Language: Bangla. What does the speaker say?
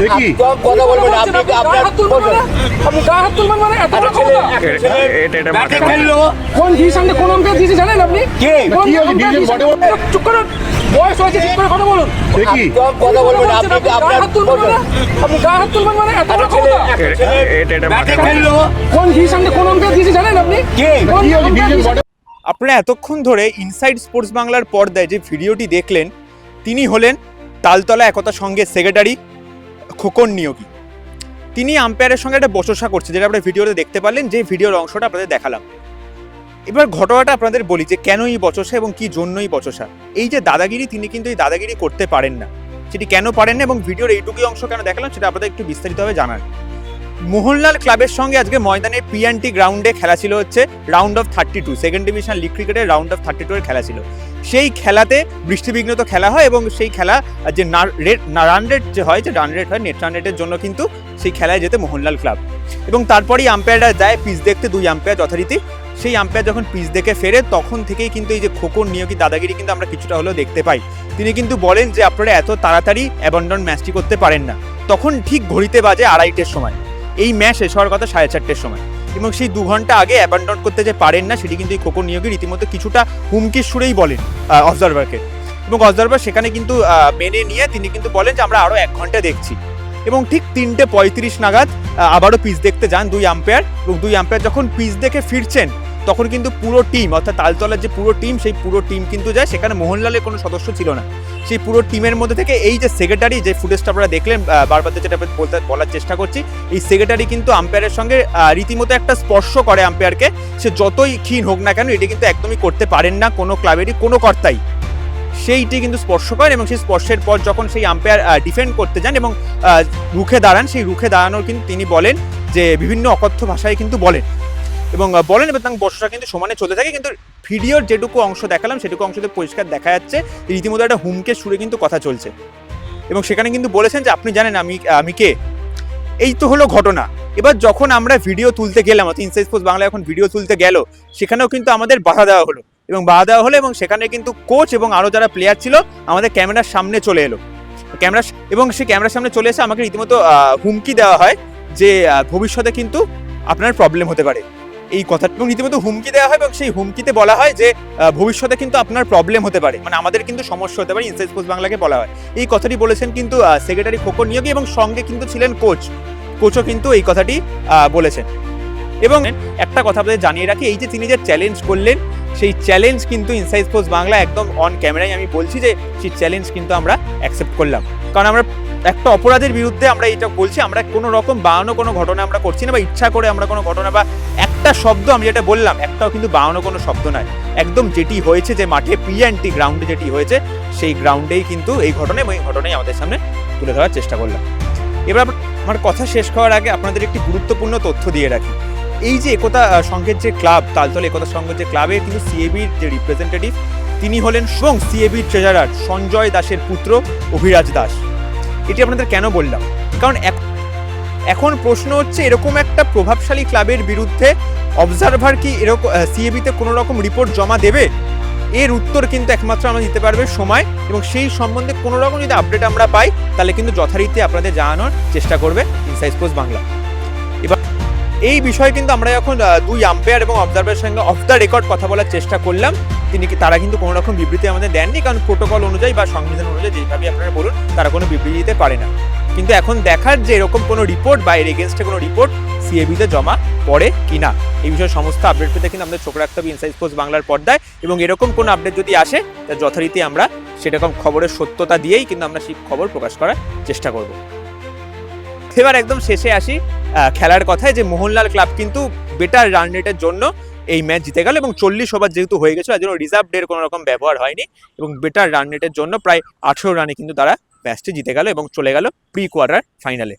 দেখি কথা বলবেন না, আপনি আপনি গায়ে হাত তুলবেন মানে এত বড় কথা? এটা ব্যাটে খেললো কোন ডিসিশনে কোন অঙ্কে দিয়েছে জানেন আপনি? কে? কোন কি হয়েছে? অঙ্কে ডিসিশন দিয়েছে? বটে বটে? চুপ করুন, বয়স হয়েছে, চুপ করে কথা বলুন। দেখি কথা বলবেন না, আপনি আপনি গায়ে হাত তুলবেন মানে আপনি গায়ে হাত তুলবেন মানে এত বড় কথা? ব্যাটে খেললো কোন ডিসিশনে কোন অঙ্কে দিয়েছে জানেন আপনি? কে? কোন কি হয়েছে? অঙ্কে ডিসিশন দিয়েছে? বটে আপনারা এতক্ষণ ধরে ইনসাইড স্পোর্টস বাংলার পর্দায় যে ভিডিওটি দেখলেন তিনি হলেন তালতলা একতা সংঘের সেক্রেটারি খোকন নিয়োগী। তিনি আম্পায়ারের সঙ্গে একটা বচসা করছে, যেটা আপনারা ভিডিওতে দেখতে পারলেন, যে ভিডিওর অংশটা আপনাদের দেখালাম। এবার ঘটনাটা আপনাদের বলি যে কেন এই বচসা এবং কি জন্যই বচসা। এই যে দাদাগিরি, তিনি কিন্তু এই দাদাগিরি করতে পারেন না। সেটি কেন পারেন না এবং ভিডিওর এইটুকুই অংশ কেন দেখালাম সেটা আপনাদের একটু বিস্তারিতভাবে জানান। মোহনলাল ক্লাবের সঙ্গে আজকে ময়দানে P&T গ্রাউন্ডে খেলা ছিল হচ্ছে round of 32, second division league ক্রিকেটের রাউন্ড অফ 32 এর খেলা ছিল। সেই খেলাতে বৃষ্টিবিঘ্নিত খেলা হয় এবং সেই খেলা যে রান রেট যে হয়, যে রান রেট হয়, নেট রান রেটের জন্য কিন্তু সেই খেলায় যেতে মোহনলাল ক্লাব। এবং তারপরেই আম্পায়াররা যায় পিচ দেখতে, দুই আম্পায়ার যথারীতি। সেই আম্পায়ার যখন পিচ দেখে ফেরে তখন থেকেই কিন্তু এই যে খোকন নিয়োগী দাদাগিরি কিন্তু আমরা কিছুটা হলেও দেখতে পাই। তিনি কিন্তু বলেন যে আপনারা এত তাড়াতাড়ি অ্যাবান্ডন ম্যাচটি করতে পারেন না। তখন ঠিক ঘড়িতে বাজে 2:30-এর সময়, এই ম্যাচ শেষ হওয়ার কথা 4:30-এর সময়, এবং সেই 2 ঘন্টা আগে অ্যাবান্ডন করতে যে পারেন না সেটি কিন্তু এই খোকন নিয়োগী রীতিমতো কিছুটা হুমকির সুরেই বলেন অবজারভারকে। এবং অবজারভার সেখানে কিন্তু মেনে নিয়ে তিনি কিন্তু বলেন যে আমরা আরও 1 ঘন্টা দেখছি। এবং ঠিক 3:35 নাগাদ আবারও পিচ দেখতে যান দুই আম্পায়ার, এবং দুই আম্পায়ার যখন পিচ দেখে ফিরছেন তখন কিন্তু পুরো টিম, অর্থাৎ তালতলার যে পুরো টিম, সেই পুরো টিম কিন্তু যায়। সেখানে মোহনলালের কোনো সদস্য ছিল না। সেই পুরো টিমের মধ্যে থেকে এই যে সেক্রেটারি, যে ফুটেজটা আপনারা দেখলেন, বারবার যেটা বলার চেষ্টা করছি, এই সেক্রেটারি কিন্তু আম্পায়ারের সঙ্গে রীতিমতো একটা স্পর্শ করে আম্পায়ারকে। সে যতই ক্ষীণ হোক না কেন এটি কিন্তু একদমই করতে পারেন না কোনো ক্লাবেরই কোনো কর্তাই। সেইটি কিন্তু স্পর্শ করেন এবং সেই স্পর্শের পর যখন সেই আম্পায়ার ডিফেন্ড করতে যান এবং রুখে দাঁড়ান, সেই রুখে দাঁড়ানোর কিন্তু তিনি বলেন যে বিভিন্ন অকথ্য ভাষায় কিন্তু বলেন এবং তার বর্ষা কিন্তু সমানে চলতে থাকে। কিন্তু ভিডিওর যেটুকু অংশ দেখালাম সেটুকু অংশতে পরিষ্কার দেখা যাচ্ছে রীতিমতো একটা হুমকের সুরে কিন্তু কথা চলছে। এবং সেখানে কিন্তু বলেছেন যে আপনি জানেন আমি কে। এই তো হলো ঘটনা। এবার যখন আমরা ভিডিও তুলতে গেলাম, অর্থাৎ ইনসাইড স্পোর্টস বাংলা এখন ভিডিও তুলতে গেল, সেখানেও কিন্তু আমাদের বাধা দেওয়া হলো এবং সেখানে কিন্তু কোচ এবং আরও যারা প্লেয়ার ছিল আমাদের ক্যামেরার সামনে চলে এলো। সেই ক্যামেরার সামনে চলে এসে আমাকে রীতিমতো হুমকি দেওয়া হয় যে ভবিষ্যতে কিন্তু আপনার প্রবলেম হতে পারে, এই কথা। এবং রীতিমতো হুমকি দেওয়া হয় এবং সেই হুমকিতে বলা হয় যে ভবিষ্যতে কিন্তু আপনার প্রবলেম হতে পারে, মানে আমাদের কিন্তু সমস্যা হতে পারে, ইনসাইড স্পোর্টস বাংলাকে বলা হয়। এই কথাটি বলেছেন কিন্তু সেক্রেটারি খোকন নিয়োগী, এবং সঙ্গে কিন্তু ছিলেন কোচও কিন্তু এই কথাটি বলেছেন। এবং একটা কথা আপনাদের জানিয়ে রাখি, এই যে তিনি যে চ্যালেঞ্জ করলেন, সেই চ্যালেঞ্জ কিন্তু ইনসাইড স্পোর্টস বাংলা একদম অন ক্যামেরায় আমি বলছি যে সেই চ্যালেঞ্জ কিন্তু আমরা অ্যাকসেপ্ট করলাম। কারণ আমরা একটা অপরাধের বিরুদ্ধে আমরা এটা বলছি, আমরা কোনো রকম বানানো কোনো ঘটনা আমরা করছি না, বা ইচ্ছা করে আমরা কোনো ঘটনা বা একটা শব্দ, আমি যেটা বললাম একটাও কিন্তু বানানো কোনো শব্দ নয়। একদম যেটি হয়েছে, যে মাঠে P&T গ্রাউন্ডে যেটি হয়েছে সেই গ্রাউন্ডেই কিন্তু এই ঘটনা, এবং এই ঘটনাই আমাদের সামনে তুলে ধরার চেষ্টা করলাম। এবার আমার কথা শেষ করার আগে আপনাদের একটি গুরুত্বপূর্ণ তথ্য দিয়ে রাখি। এই যে একতা সংঘের যে ক্লাব, তালতলা একতা সংঘের যে ক্লাবে কিন্তু সিএবির যে রিপ্রেজেন্টেটিভ তিনি হলেন এবং সিএবির ট্রেজারার সঞ্জয় দাসের পুত্র অভিরাজ দাস। এটি আপনাদের কেন বললাম, কারণ এখন প্রশ্ন হচ্ছে এরকম একটা প্রভাবশালী ক্লাবের বিরুদ্ধে অবজারভার কি এরকম সিএবিতে কোনো রকম রিপোর্ট জমা দেবে? এর উত্তর কিন্তু একমাত্র আমরা দিতে পারবে সময়, এবং সেই সম্বন্ধে কোনো রকম যদি আপডেট আমরা পাই তাহলে কিন্তু যথারীতি আপনাদের জানানোর চেষ্টা করবে ইনসাইড স্পোর্টস বাংলা। এবার এই বিষয়ে কিন্তু আমরা যখন দুই আম্পায়ার এবং অবজারভারের সঙ্গে অফ দ্য রেকর্ড কথা বলার চেষ্টা করলাম, তারা কিন্তু কোনো রকম বিবৃতি আমাদের দেননি, কারণ প্রোটোকল অনুযায়ী বা সংবিধান অনুযায়ী যেভাবে আপনারা বলুন তারা কোনো বিবৃতি দিতে পারে না। কিন্তু এখন দেখার যে এরকম কোনো রিপোর্ট বা এর এগেনস্টে কোনো রিপোর্ট সিএবিতে জমা পড়ে কিনা, এই বিষয়ে সমস্ত আপডেট পেতে কিন্তু আমাদের চোখ রাখতে হবে ইনসাইড স্পোর্টস বাংলার পর্দায়। এবং এরকম কোনো আপডেট যদি আসে তা যথারীতি আমরা সেরকম খবরের সত্যতা দিয়েই কিন্তু আমরা সেই খবর প্রকাশ করার চেষ্টা করব। এবার একদম শেষে আসি খেলার কথায়, যে মোহনলাল ক্লাব কিন্তু বেটার রান রেটের জন্য এই ম্যাচ জিতে গেল, এবং 40 ওভার যেহেতু হয়ে গেছে তার জন্য রিজার্ভ ডের কোনো রকম ব্যবহার হয়নি, এবং বেটার রান রেটের জন্য প্রায় 18 রানে কিন্তু তারা ম্যাচটি জিতে গেল এবং চলে গেল প্রি কোয়ার্টার ফাইনালে।